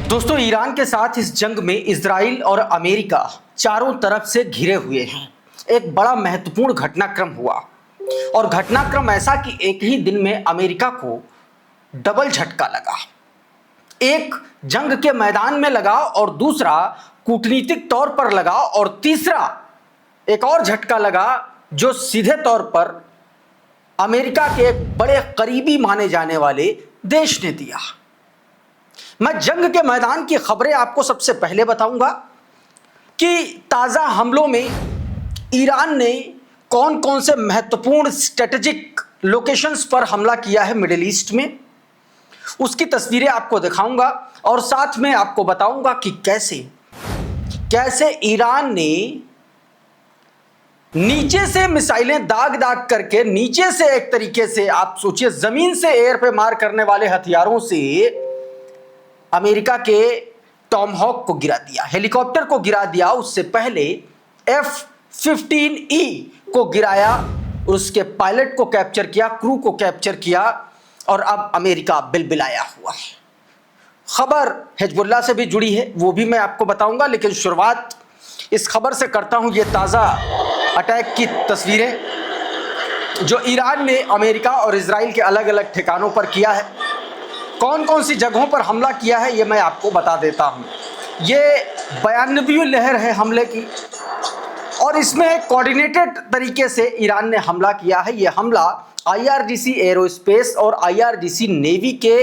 दोस्तों, ईरान के साथ इस जंग में इजराइल और अमेरिका चारों तरफ से घिरे हुए हैं। एक बड़ा महत्वपूर्ण घटनाक्रम हुआ और घटनाक्रम ऐसा कि एक ही दिन में अमेरिका को डबल झटका लगा। एक जंग के मैदान में लगा और दूसरा कूटनीतिक तौर पर लगा और तीसरा एक और झटका लगा जो सीधे तौर पर अमेरिका के एक बड़े करीबी माने जाने वाले देश ने दिया। मैं जंग के मैदान की खबरें आपको सबसे पहले बताऊंगा कि ताजा हमलों में ईरान ने कौन कौन से महत्वपूर्ण स्ट्रेटेजिक लोकेशंस पर हमला किया है मिडिल ईस्ट में, उसकी तस्वीरें आपको दिखाऊंगा और साथ में आपको बताऊंगा कि कैसे ईरान ने नीचे से मिसाइलें दाग दाग करके, नीचे से एक तरीके से आप सोचिए जमीन से एयर पे मार करने वाले हथियारों से अमेरिका के टॉमहॉक को गिरा दिया, हेलीकॉप्टर को गिरा दिया। उससे पहले F-15E को गिराया और उसके पायलट को कैप्चर किया, क्रू को कैप्चर किया और अब अमेरिका बिलबिलाया हुआ है। खबर हिजबुल्लाह से भी जुड़ी है, वो भी मैं आपको बताऊंगा, लेकिन शुरुआत इस खबर से करता हूं। ये ताज़ा अटैक की तस्वीरें जो ईरान ने अमेरिका और इजराइल के अलग अलग ठिकानों पर किया है, कौन कौन सी जगहों पर हमला किया है ये मैं आपको बता देता हूं। ये 92वीं लहर है हमले की और इसमें एक कोऑर्डिनेटेड तरीके से ईरान ने हमला किया है। ये हमला IRGC एरोस्पेस और IRGC नेवी के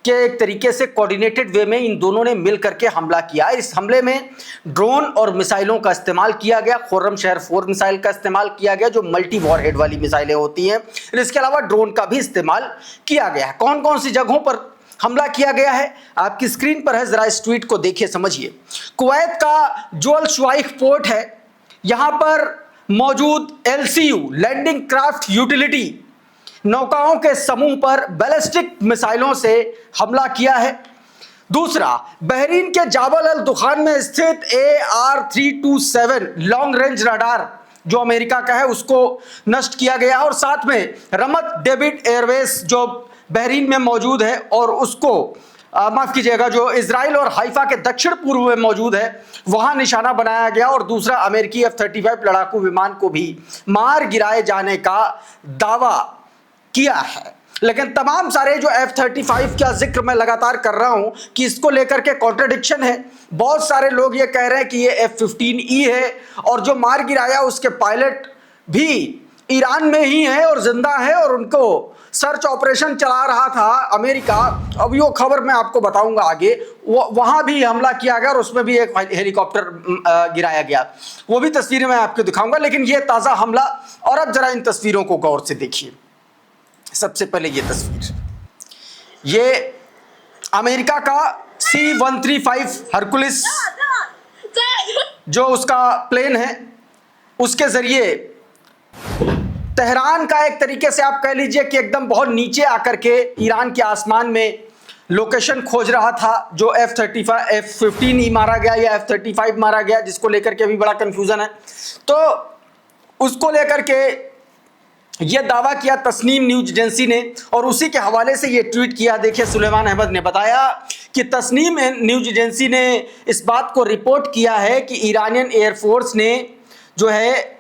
एक तरीके से कोऑर्डिनेटेड वे में इन दोनों ने मिल करके हमला किया। इस हमले में ड्रोन और मिसाइलों का इस्तेमाल किया गया। खुर्रमशहर 4 मिसाइल का इस्तेमाल किया गया जो मल्टी वॉरहेड वाली मिसाइलें होती हैं। इसके अलावा ड्रोन का भी इस्तेमाल किया गया है। कौन कौन सी जगहों पर हमला किया गया है आपकी स्क्रीन पर है, जरा इस ट्वीट को देखिए, समझिए। कुवैत का जो अल शुवाइख पोर्ट है, यहां पर मौजूद LCU लैंडिंग क्राफ्ट यूटिलिटी नौकाओं के समूह पर बैलिस्टिक मिसाइलों से हमला किया है। दूसरा, बहरीन के जाबल अल दुखान में स्थित AR-327 लॉन्ग रेंज रडार जो अमेरिका का है उसको नष्ट किया गया और साथ में रमत डेविड एयरवेस जो बहरीन में मौजूद है और उसको माफ कीजिएगा जो इजराइल और हाइफा के दक्षिण पूर्व में मौजूद है वहां निशाना बनाया गया। और दूसरा, अमेरिकी F-35 लड़ाकू विमान को भी मार गिराए जाने का दावा किया है। लेकिन तमाम सारे जो F-35 का जिक्र मैं लगातार कर रहा हूं कि इसको लेकर के कॉन्ट्रडिक्शन है। बहुत सारे लोग ये कह रहे हैं कि ये F-15E है और जो मार गिराया उसके पायलट भी ईरान में ही है और जिंदा है और उनको सर्च ऑपरेशन चला रहा था अमेरिका। अब यो खबर मैं आपको बताऊंगा आगे, वहां भी हमला किया गया और उसमें भी एक हेलीकॉप्टर गिराया गया, वो भी तस्वीरें मैं आपको दिखाऊंगा। लेकिन ये ताज़ा हमला, और अब जरा इन तस्वीरों को गौर से देखिए। सबसे पहले ये तस्वीर, ये अमेरिका का C-135 हरकुलिस जो उसका प्लेन है, उसके जरिए तेहरान का एक तरीके से आप कह लीजिए कि एकदम बहुत नीचे आकर के ईरान के आसमान में लोकेशन खोज रहा था। जो F-15E मारा गया या F-35 मारा गया, जिसको लेकर के अभी बड़ा कंफ्यूजन है, तो उसको लेकर के यह दावा किया तस्नीम न्यूज एजेंसी ने और उसी के हवाले से ये ट्वीट किया। देखिए, सुलेमान अहमद ने बताया कि तस्नीम न्यूज एजेंसी ने इस बात को रिपोर्ट किया है कि ईरानियन एयरफोर्स ने जो है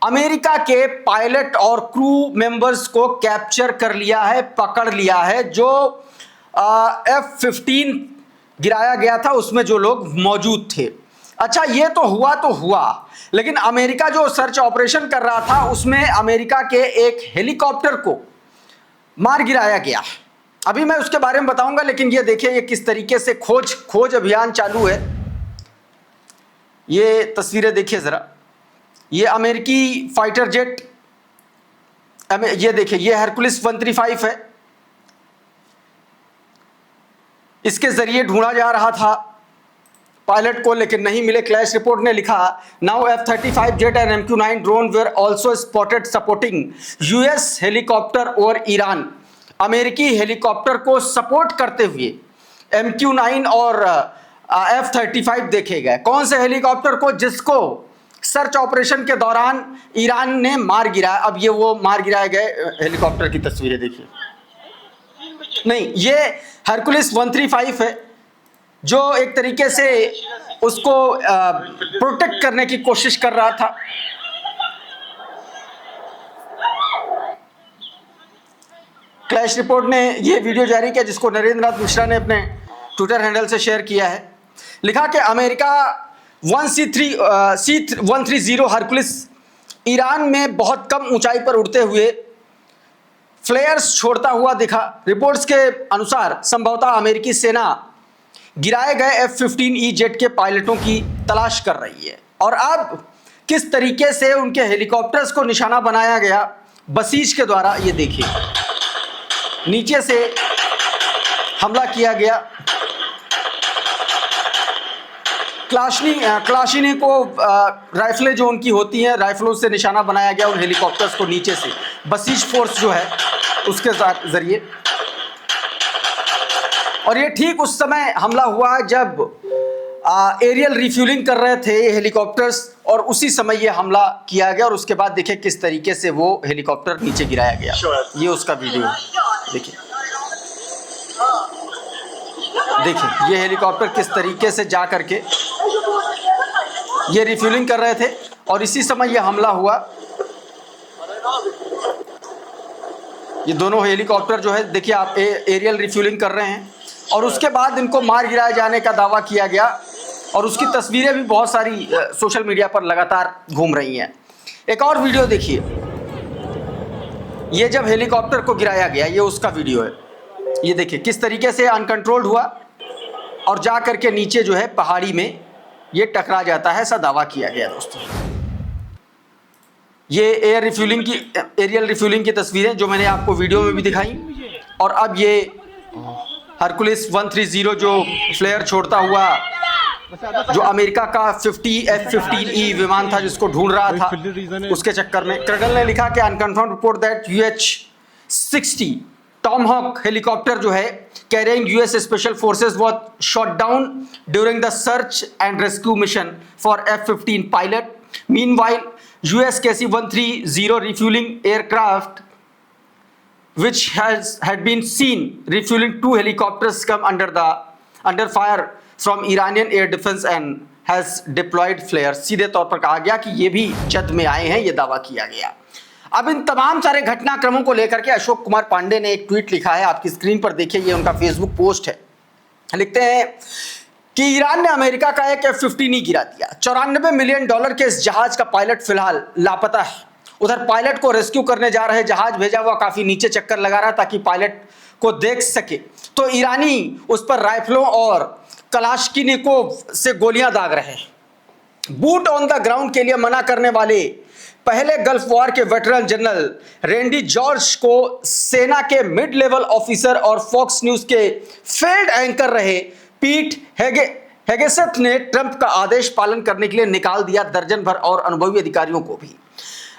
अमेरिका के पायलट और क्रू मेंबर्स को कैप्चर कर लिया है, पकड़ लिया है। जो F-15 गिराया गया था उसमें जो लोग मौजूद थे। अच्छा, ये तो हुआ, लेकिन अमेरिका जो सर्च ऑपरेशन कर रहा था उसमें अमेरिका के एक हेलीकॉप्टर को मार गिराया गया। अभी मैं उसके बारे में बताऊंगा, लेकिन ये देखिए ये किस तरीके से खोज अभियान चालू है। ये तस्वीरें देखिए जरा, ये अमेरिकी फाइटर जेट, ये देखिए ये हरकुलिस 135 है, इसके जरिए ढूंढा जा रहा था पायलट को, लेकिन नहीं मिले। क्लैश रिपोर्ट ने लिखा, now F-35 jet and MQ-9 drone were also spotted supporting US helicopter और ईरान। अमेरिकी हेलीकॉप्टर को सपोर्ट करते हुए MQ-9 और F-35 देखे गए। कौन से हेलीकॉप्टर को? जिसको सर्च ऑपरेशन के दौरान ईरान ने मार गिराया। अब ये वो मार गिराए गए हेलीकॉप्टर की तस्वीरें देखिए। नहीं, ये हरकुलिस 135 है, जो एक तरीके से उसको प्रोटेक्ट करने की कोशिश कर रहा था। क्लैश रिपोर्ट ने यह वीडियो जारी किया जिसको नरेंद्र नाथ मिश्रा ने अपने ट्विटर हैंडल से शेयर किया है। लिखा कि अमेरिका C-130 हरकुलिस ईरान में बहुत कम ऊंचाई पर उड़ते हुए फ्लेयर्स छोड़ता हुआ दिखा। रिपोर्ट्स के अनुसार संभवतः अमेरिकी सेना गिराए गए F-15E जेट के पायलटों की तलाश कर रही है। और अब किस तरीके से उनके हेलीकॉप्टर्स को निशाना बनाया गया बसीज के द्वारा, ये देखिए, नीचे से हमला किया गया। क्लाशिनी को राइफलें जो उनकी होती हैं, राइफलों से निशाना बनाया गया उन हेलीकॉप्टर्स को नीचे से, बसीज फोर्स जो है उसके जरिए। और ये ठीक उस समय हमला हुआ है जब एरियल रिफ्यूलिंग कर रहे थे ये हेलीकॉप्टर्स, और उसी समय ये हमला किया गया। और उसके बाद देखिए किस तरीके से वो हेलीकॉप्टर नीचे गिराया गया। ये उसका वीडियो देखिए, देखिए ये हेलीकॉप्टर किस तरीके से जा करके ये रिफ्यूलिंग कर रहे थे और इसी समय ये हमला हुआ। ये दोनों हेलीकॉप्टर जो है देखिए आप एरियल रिफ्यूलिंग कर रहे हैं और उसके बाद इनको मार गिराए जाने का दावा किया गया और उसकी तस्वीरें भी बहुत सारी सोशल मीडिया पर लगातार घूम रही हैं। एक और वीडियो देखिए, ये जब हेलीकॉप्टर को गिराया गया, ये उसका वीडियो है। ये देखिए किस तरीके से अनकंट्रोल्ड हुआ और जा करके नीचे जो है पहाड़ी में ये टकरा जाता है, ऐसा दावा किया गया दोस्तों। ये एरियल रिफ्यूलिंग की तस्वीरें जो मैंने आपको वीडियो में भी दिखाई। और अब ये हरकुलिस 130 जो फ्लेयर छोड़ता हुआ जो अमेरिका का F-15E विमान था जिसको ढूंढ रहा था, उसके चक्कर में कर्नल ने लिखा कि unconfirmed report that UH-60 Tomahawk helicopter जो है carrying US special forces was shot down during the search and rescue mission for F-15 pilot. Meanwhile US KC-130 refueling aircraft which had been seen refueling 2 helicopters come under fire from Iranian air defense and has deployed flares। सीधे तौर पर कहा गया कि ये भी जद में आए हैं, ये दावा किया गया। अब इन तमाम सारे घटनाक्रमों को लेकर के अशोक कुमार पांडे ने एक ट्वीट लिखा है, आपकी स्क्रीन पर देखिए, ये उनका फेसबुक पोस्ट है। लिखते हैं कि ईरान ने अमेरिका का एक F-15E गिरा दिया। $94 मिलियन के इस जहाज का पायलट फिलहाल लापता है। उधर पायलट को रेस्क्यू करने जा रहे जहाज भेजा हुआ काफी नीचे चक्कर लगा रहा ताकि पायलट को देख सके, तो ईरानी उस पर राइफलों और कलाश्किनिकोव से गोलियां दाग रहे हैं। बूट ऑन द ग्राउंड के लिए मना करने वाले पहले गल्फ वॉर के वेटरन जनरल रेंडी जॉर्ज को सेना के मिड लेवल ऑफिसर और फॉक्स न्यूज के फील्ड एंकर रहे पीट हेगेसेथ ने ट्रंप का आदेश पालन करने के लिए निकाल दिया दर्जन भर और अनुभवी अधिकारियों को भी।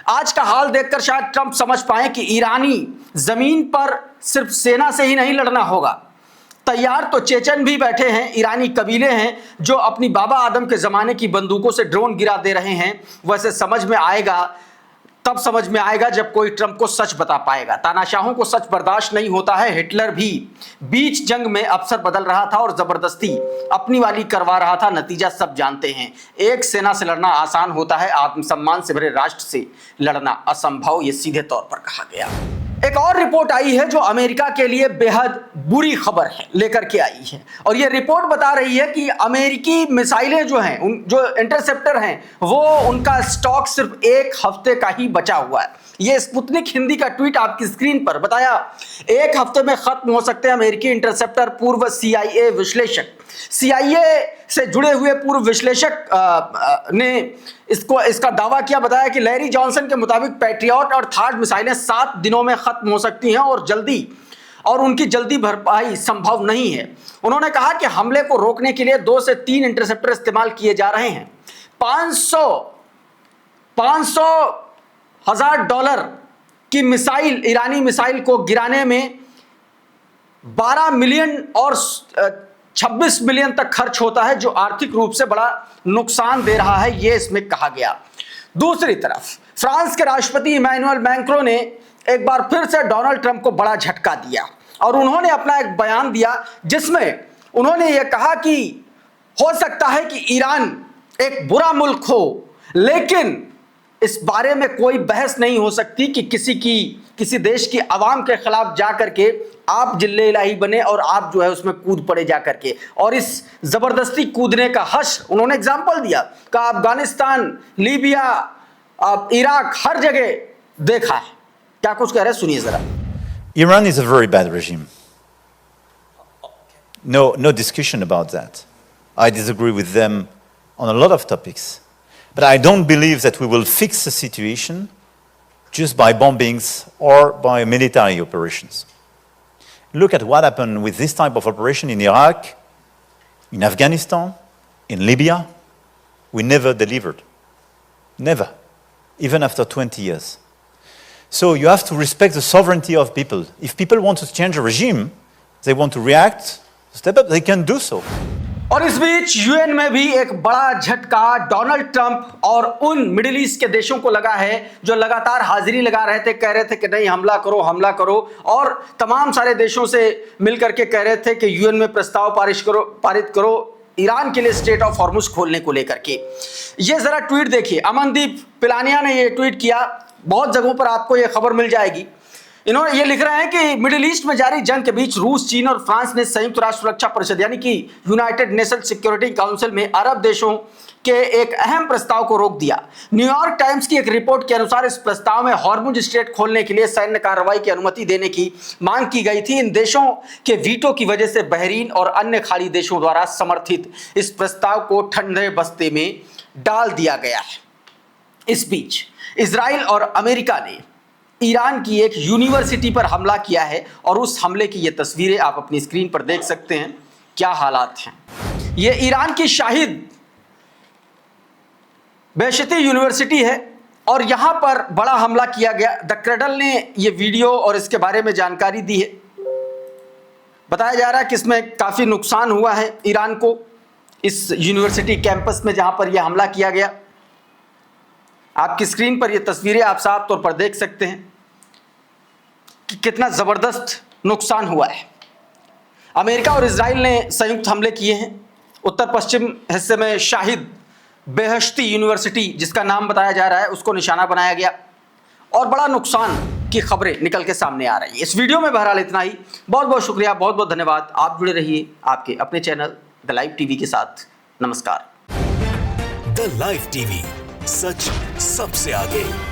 आज का हाल देखकर शायद ट्रंप समझ पाए कि ईरानी जमीन पर सिर्फ सेना से ही नहीं लड़ना होगा, तैयार तो चेचन भी बैठे हैं। ईरानी कबीले हैं जो अपनी बाबा आदम के जमाने की बंदूकों से ड्रोन गिरा दे रहे हैं। वैसे समझ में आएगा, तब समझ में आएगा जब कोई ट्रंप को सच बता पाएगा। तानाशाहों को सच बर्दाश्त नहीं होता है। हिटलर भी बीच जंग में अफसर बदल रहा था और जबरदस्ती अपनी वाली करवा रहा था। नतीजा सब जानते हैं। एक सेना से लड़ना आसान होता है, आत्मसम्मान से भरे राष्ट्र से लड़ना असंभव, ये सीधे तौर पर कहा गया। एक और रिपोर्ट आई है जो अमेरिका के लिए बेहद बुरी खबर है लेकर के आई है, और ये रिपोर्ट बता रही है कि अमेरिकी मिसाइलें जो हैं, जो इंटरसेप्टर हैं, वो उनका स्टॉक सिर्फ 1 हफ्ते का ही बचा हुआ है। ये स्पुतनिक हिंदी का ट्वीट आपकी स्क्रीन पर बताया 1 हफ्ते में खत्म हो सकते हैं अमेरिकी इंटरसेप्टर। पूर्व CIA विश्लेषक, CIA से जुड़े हुए पूर्व विश्लेषक ने इसका दावा किया, बताया कि लैरी जॉनसन के मुताबिक पैट्रियट और थार्ड मिसाइलें 7 दिनों में खत्म हो सकती हैं और उनकी जल्दी भरपाई संभव नहीं है। उन्होंने कहा कि हमले को रोकने के लिए 2 से 3 इंटरसेप्टर इस्तेमाल किए जा रहे हैं। $500,000 की मिसाइल, ईरानी मिसाइल को गिराने में 12 मिलियन और 26 मिलियन तक खर्च होता है, जो आर्थिक रूप से बड़ा नुकसान दे रहा है, ये इसमें कहा गया। दूसरी तरफ फ्रांस के राष्ट्रपति इमैनुअल मैक्रों ने एक बार फिर से डोनाल्ड ट्रंप को बड़ा झटका दिया और उन्होंने अपना एक बयान दिया जिसमें उन्होंने यह कहा कि हो सकता है कि ईरान एक बुरा मुल्क हो, लेकिन इस बारे में कोई बहस नहीं हो सकती कि किसी देश की आवाम के खिलाफ जा करके आप जिल्ले इलाही बने और आप जो है उसमें कूद पड़े जा करके। और इस जबरदस्ती कूदने का हश्र उन्होंने एग्जाम्पल दिया कि अफगानिस्तान, लीबिया, इराक, हर जगह देखा है। क्या कुछ कह रहे हैं, सुनिए जरा। Iran is a very bad regime. No discussion about that. I disagree with them on a lot of topics. But I don't believe that we will fix the situation just by bombings or by military operations. Look at what happened with this type of operation in Iraq, in Afghanistan, in Libya. We never delivered. Never. Even after 20 years. So you have to respect the sovereignty of people. If people want to change a regime, they want to react, step up, they can do so. और इस बीच UN में भी एक बड़ा झटका Donald Trump और उन middle east के देशों को लगा है जो लगातार हाजिरी लगा रहे थे, कह रहे थे कि नहीं हमला करो हमला करो, और तमाम सारे देशों से मिलकर के कह रहे थे कि यूएन में प्रस्ताव पारित करो ईरान के लिए स्ट्रेट ऑफ हॉर्मुज खोलने को लेकर के। ये जरा ट्वीट देखिए, अमनदीप पिलानिया ने ये ट्वीट किया, बहुत जगहों पर आपको ये खबर मिल जाएगी। इन्होंने ये लिख रहे हैं कि मिडिल ईस्ट में जारी जंग के बीच रूस, चीन और फ्रांस ने संयुक्त राष्ट्र सुरक्षा परिषद यानी कि यूनाइटेड नेशन सिक्योरिटी काउंसिल में अरब देशों के एक अहम प्रस्ताव को रोक दिया। न्यूयॉर्क टाइम्स की एक रिपोर्ट के अनुसार इस प्रस्ताव में हॉर्मुज स्ट्रेट खोलने के लिए सैन्य कार्रवाई की अनुमति देने की मांग की गई थी। इन देशों के वीटो की वजह से बहरीन और अन्य खाड़ी देशों द्वारा समर्थित इस प्रस्ताव को ठंडे बस्ते में डाल दिया गया है। इस बीच इजराइल और अमेरिका ने ईरान की एक यूनिवर्सिटी पर हमला किया है और उस हमले की ये तस्वीरें आप अपनी स्क्रीन पर देख सकते हैं। क्या हालात हैं। ये ईरान की शाहिद बेहशती यूनिवर्सिटी है और यहां पर बड़ा हमला किया गया। द क्रेडल ने ये वीडियो और इसके बारे में जानकारी दी है। बताया जा रहा है कि इसमें काफी नुकसान हुआ है ईरान को, इस यूनिवर्सिटी कैंपस में जहां पर यह हमला किया गया। आपकी स्क्रीन पर ये तस्वीरें आप साफ तौर पर देख सकते हैं कि कितना जबरदस्त नुकसान हुआ है। अमेरिका और इजराइल ने संयुक्त हमले किए हैं। उत्तर पश्चिम हिस्से में शाहिद बेहशती यूनिवर्सिटी जिसका नाम बताया जा रहा है उसको निशाना बनाया गया और बड़ा नुकसान की खबरें निकल के सामने आ रही है। इस वीडियो में बहरहाल इतना ही। बहुत बहुत शुक्रिया, बहुत बहुत धन्यवाद। आप जुड़े रहिए आपके अपने चैनल द लाइव टीवी के साथ। नमस्कार। द लाइव टीवी, सच सबसे आगे।